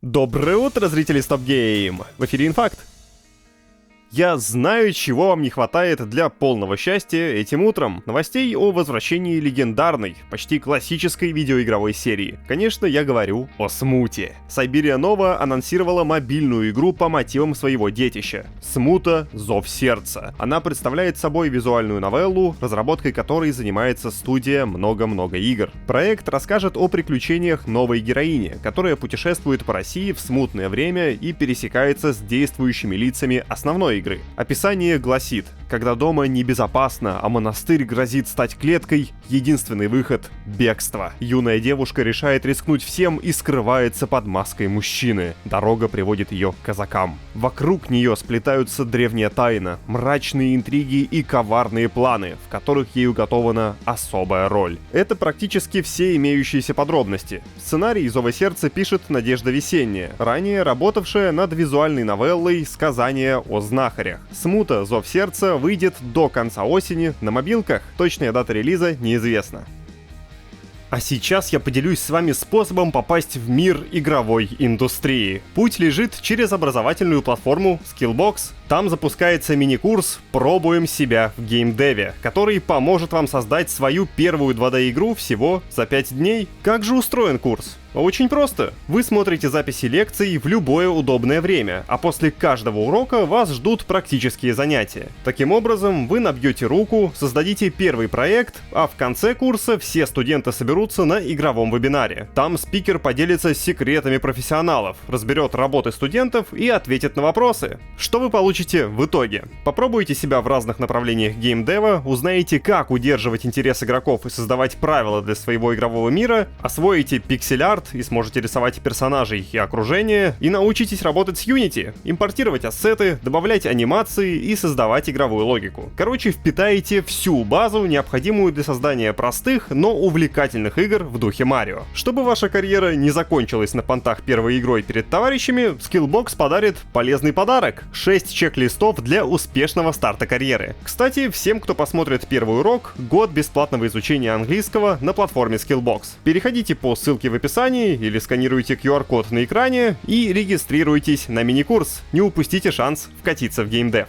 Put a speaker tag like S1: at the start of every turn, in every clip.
S1: Доброе утро, зрители Stop Game! В эфире Инфакт. Я знаю, чего вам не хватает для полного счастья этим утром. Новостей о возвращении легендарной, почти классической видеоигровой серии. Конечно, я говорю о Смуте. Сайберия Нова анонсировала мобильную игру по мотивам своего детища. Смута — Зов Сердца. Она представляет собой визуальную новеллу, разработкой которой занимается студия много-много игр. Проект расскажет о приключениях новой героини, которая путешествует по России в смутное время и пересекается с действующими лицами основной игры. Описание гласит: когда дома небезопасно, а монастырь грозит стать клеткой, единственный выход — бегство. Юная девушка решает рискнуть всем и скрывается под маской мужчины. Дорога приводит ее к казакам. Вокруг нее сплетаются древняя тайна, мрачные интриги и коварные планы, в которых ей уготована особая роль. Это практически все имеющиеся подробности. Сценарий Зова Сердца пишет Надежда Весенняя, ранее работавшая над визуальной новеллой «Сказание о знахарях». Смута Зов Сердца выйдет до конца осени на мобилках. Точная дата релиза неизвестна. А сейчас я поделюсь с вами способом попасть в мир игровой индустрии. Путь лежит через образовательную платформу Skillbox. Там запускается мини-курс «Пробуем себя в геймдеве», который поможет вам создать свою первую 2D-игру всего за 5 дней. Как же устроен курс? Очень просто. Вы смотрите записи лекций в любое удобное время, а после каждого урока вас ждут практические занятия. Таким образом, вы набьете руку, создадите первый проект, а в конце курса все студенты соберутся на игровом вебинаре. Там спикер поделится секретами профессионалов, разберет работы студентов и ответит на вопросы. Что вы получите в итоге? Попробуйте себя в разных направлениях геймдева, узнаете, как удерживать интерес игроков и создавать правила для своего игрового мира, освоите пиксель-арт и сможете рисовать персонажей и окружение, и научитесь работать с Unity, импортировать ассеты, добавлять анимации и создавать игровую логику. Короче, впитаете всю базу, необходимую для создания простых, но увлекательных игр в духе Марио. Чтобы ваша карьера не закончилась на понтах первой игрой перед товарищами, Skillbox подарит полезный подарок — 6 чек-листов для успешного старта карьеры. Кстати, всем, кто посмотрит первый урок, год бесплатного изучения английского на платформе Skillbox. Переходите по ссылке в описании или сканируйте QR-код на экране и регистрируйтесь на мини-курс. Не упустите шанс вкатиться в геймдев.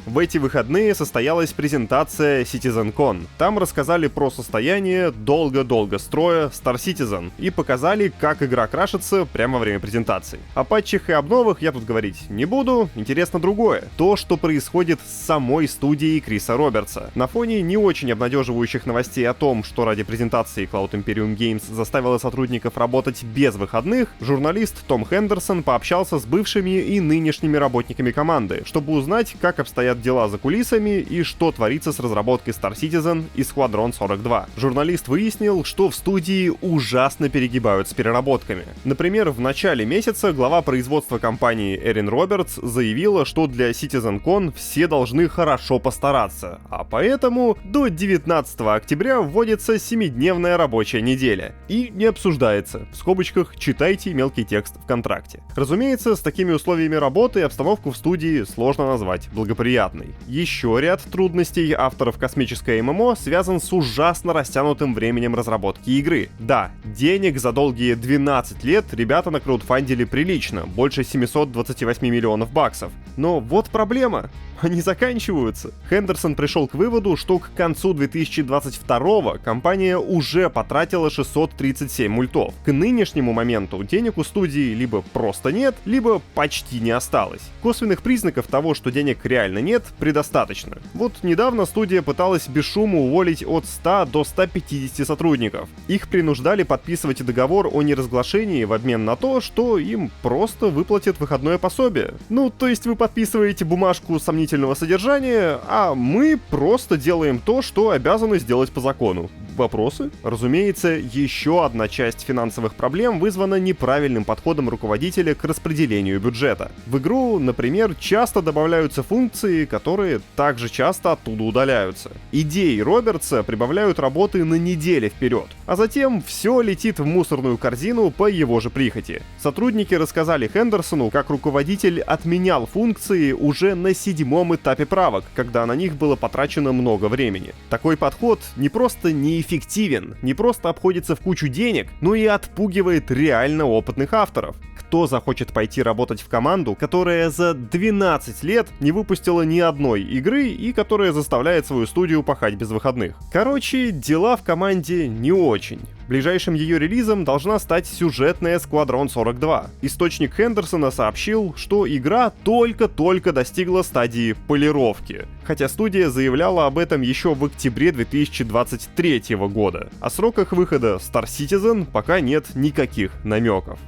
S1: В эти выходные состоялась презентация CitizenCon. Там рассказали про состояние долго-долго строя Star Citizen и показали, как игра крашится прямо во время презентации. О патчах и обновах я тут говорить не буду, интересно другое. То, что происходит с самой студией Криса Робертса. На фоне не очень обнадеживающих новостей о том, что ради презентации Cloud Imperium Games заставила сотрудников работать без выходных, журналист Том Хендерсон пообщался с бывшими и нынешними работниками команды, чтобы узнать, как обстоят дела за кулисами и что творится с разработкой Star Citizen и Squadron 42. Журналист выяснил, что в студии ужасно перегибают с переработками. Например, в начале месяца глава производства компании Эрин Робертс заявила, что для CitizenCon все должны хорошо постараться, а поэтому до 19 октября вводится 7-дневная рабочая неделя. И не обсуждается. В скобочках читайте мелкий текст в контракте. Разумеется, с такими условиями работы обстановку в студии сложно назвать благоприятной. Еще ряд трудностей авторов космической ММО связан с ужасно растянутым временем разработки игры. Да, денег за долгие 12 лет ребята накраудфандили прилично, больше 728 миллионов баксов. Но вот проблема. Они заканчиваются. Хендерсон пришел к выводу, что к концу 2022 компания уже потратила 637 мультов. К нынешнему моменту денег у студии либо просто нет, либо почти не осталось. Косвенных признаков того, что денег реально нет, предостаточно. Вот недавно студия пыталась без шума уволить от 100 до 150 сотрудников. Их принуждали подписывать договор о неразглашении в обмен на то, что им просто выплатят выходное пособие. Ну, то есть вы подписываете бумажку сомнительного содержания, а мы просто делаем то, что обязаны сделать по закону. Вопросы? Разумеется, еще одна часть финансовых проблем вызвана неправильным подходом руководителя к распределению бюджета. В игру, например, часто добавляются функции, которые также часто оттуда удаляются. Идеи Робертса прибавляют работы на недели вперед, а затем все летит в мусорную корзину по его же прихоти. Сотрудники рассказали Хендерсону, как руководитель отменял функции уже на 7-м этапе правок, когда на них было потрачено много времени. Такой подход не просто не эффективен, не просто обходится в кучу денег, но и отпугивает реально опытных авторов. Кто захочет пойти работать в команду, которая за 12 лет не выпустила ни одной игры и которая заставляет свою студию пахать без выходных? Короче, дела в команде не очень. Ближайшим ее релизом должна стать сюжетная Squadron 42. Источник Хендерсона сообщил, что игра только-только достигла стадии полировки, хотя студия заявляла об этом еще в октябре 2023 года. О сроках выхода Star Citizen пока нет никаких намеков.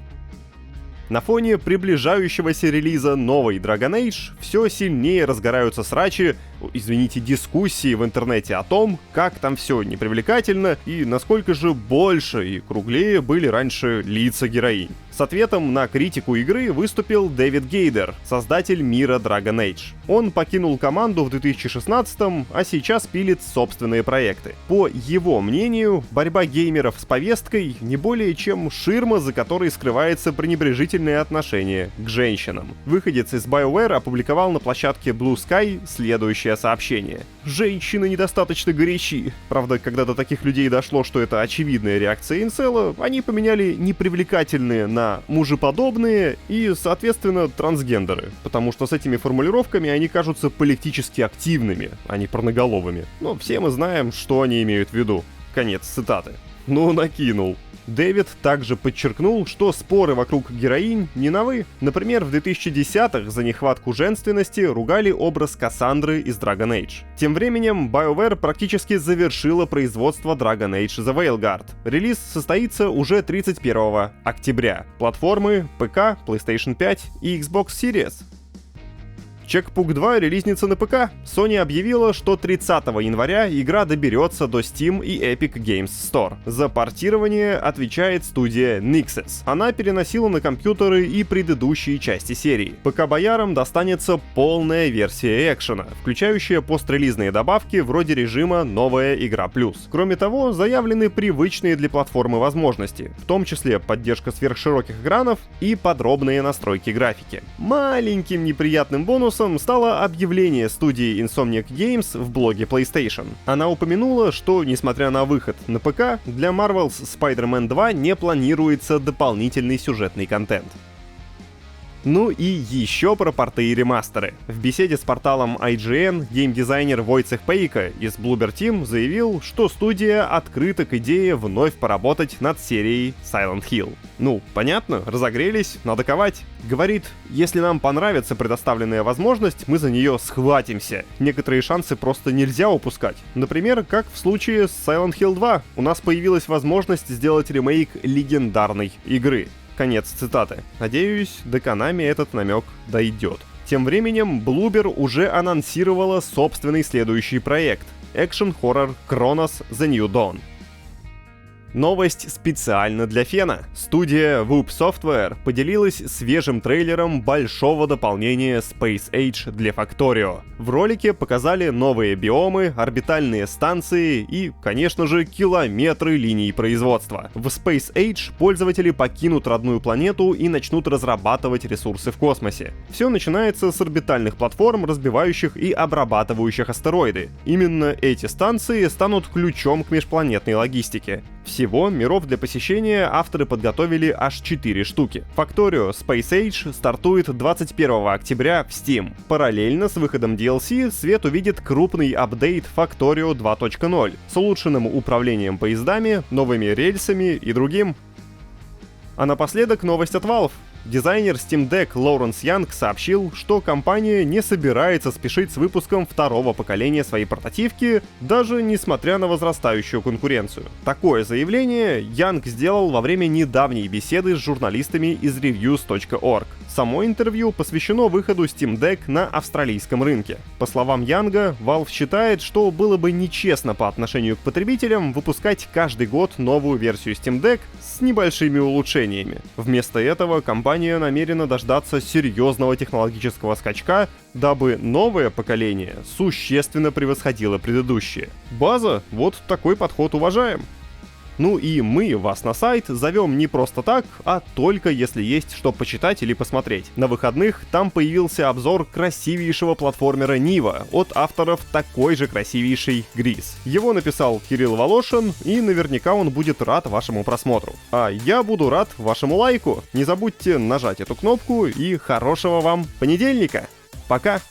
S1: На фоне приближающегося релиза новой Dragon Age все сильнее разгораются дискуссии в интернете о том, как там все непривлекательно и насколько же больше и круглее были раньше лица героинь. С ответом на критику игры выступил Дэвид Гейдер, создатель мира Dragon Age. Он покинул команду в 2016-м, а сейчас пилит собственные проекты. По его мнению, борьба геймеров с повесткой не более чем ширма, за которой скрывается пренебрежительное отношение к женщинам. Выходец из BioWare опубликовал на площадке Blue Sky следующее сообщение. «Женщины недостаточно горячи». Правда, когда до таких людей дошло, что это очевидная реакция инцела, они поменяли непривлекательные на мужеподобные и, соответственно, трансгендеры, потому что с этими формулировками они кажутся политически активными, а не порноголовыми. Но все мы знаем, что они имеют в виду. Конец цитаты. Ну, накинул. Дэвид также подчеркнул, что споры вокруг героинь не новы. Например, в 2010-х за нехватку женственности ругали образ Кассандры из Dragon Age. Тем временем BioWare практически завершила производство Dragon Age The Veilguard. Релиз состоится уже 31 октября. Платформы ПК, PlayStation 5 и Xbox Series. Checkpook 2 релизнится на ПК. Sony объявила, что 30 января игра доберется до Steam и Epic Games Store. За портирование отвечает студия Nixxes. Она переносила на компьютеры и предыдущие части серии. ПК-боярам достанется полная версия экшена, включающая пострелизные добавки вроде режима «Новая игра плюс». Кроме того, заявлены привычные для платформы возможности, в том числе поддержка сверхшироких экранов и подробные настройки графики. Маленьким неприятным бонусом стало объявление студии Insomniac Games в блоге PlayStation. Она упомянула, что, несмотря на выход на ПК, для Marvel's Spider-Man 2 не планируется дополнительный сюжетный контент. Ну и еще про порты и ремастеры. В беседе с порталом IGN геймдизайнер Войцех Пейко из Bloober Team заявил, что студия открыта к идее вновь поработать над серией Silent Hill. Ну, понятно, разогрелись, надо ковать. Говорит, если нам понравится предоставленная возможность, мы за нее схватимся. Некоторые шансы просто нельзя упускать. Например, как в случае с Silent Hill 2. У нас появилась возможность сделать ремейк легендарной игры. Конец цитаты. Надеюсь, до Konami этот намек дойдет. Тем временем, Bloober уже анонсировала собственный следующий проект — экшн-хоррор Chronos The New Dawn. Новость специально для Фена. Студия Whoop Software поделилась свежим трейлером большого дополнения Space Age для Factorio. В ролике показали новые биомы, орбитальные станции и, конечно же, километры линий производства. В Space Age пользователи покинут родную планету и начнут разрабатывать ресурсы в космосе. Все начинается с орбитальных платформ, разбивающих и обрабатывающих астероиды. Именно эти станции станут ключом к межпланетной логистике. Всего миров для посещения авторы подготовили аж 4 штуки. Factorio Space Age стартует 21 октября в Steam. Параллельно с выходом DLC свет увидит крупный апдейт Factorio 2.0 с улучшенным управлением поездами, новыми рельсами и другим. А напоследок новость от Valve. Дизайнер Steam Deck Лоуренс Янг сообщил, что компания не собирается спешить с выпуском второго поколения своей портативки, даже несмотря на возрастающую конкуренцию. Такое заявление Янг сделал во время недавней беседы с журналистами из Reviews.org. Само интервью посвящено выходу Steam Deck на австралийском рынке. По словам Янга, Valve считает, что было бы нечестно по отношению к потребителям выпускать каждый год новую версию Steam Deck с небольшими улучшениями. Вместо этого компания намерена дождаться серьезного технологического скачка, дабы новое поколение существенно превосходило предыдущее. База, вот такой подход уважаем. Ну и мы вас на сайт зовем не просто так, а только если есть что почитать или посмотреть. На выходных там появился обзор красивейшего платформера Нива от авторов такой же красивейшей Gris. Его написал Кирилл Волошин, и наверняка он будет рад вашему просмотру. А я буду рад вашему лайку. Не забудьте нажать эту кнопку, и хорошего вам понедельника. Пока!